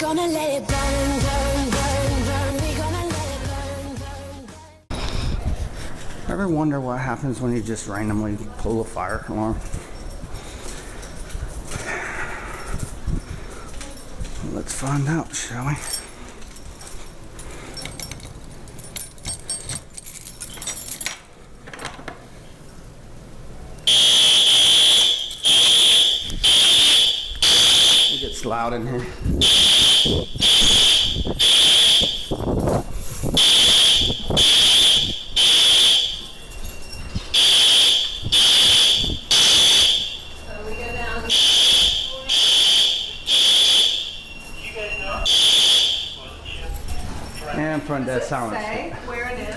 gonna let it burn, burn, burn, burn. We gonna let it burn, burn, burn. Ever wonder what happens when you just randomly pull a fire alarm? Let's find out, shall we? It gets loud in here. And front dead silence. Say where it is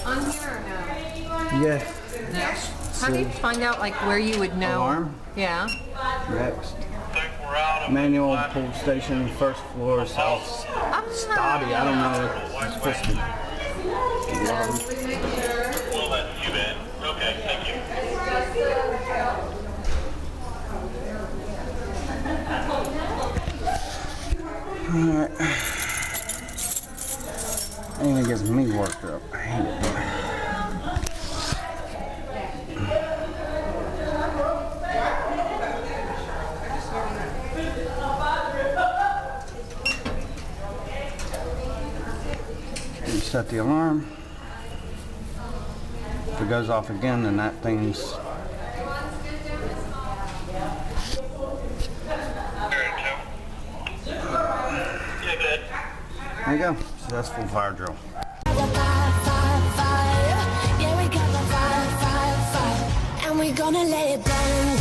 on here or no? Yeah. No. How do you find out like where you would know? Alarm? Yeah. Next. Manual pull station, first floor, south. Stoddy, I don't know. It's supposed to be. We'll let you in. Okay, thank you. Alright. Anything gets me worked up. I hate it. You set the alarm. If it goes off again, then that thing's... There you go. Successful fire drill. Yeah, we got the fire, fire, fire. And we gonna let it burn,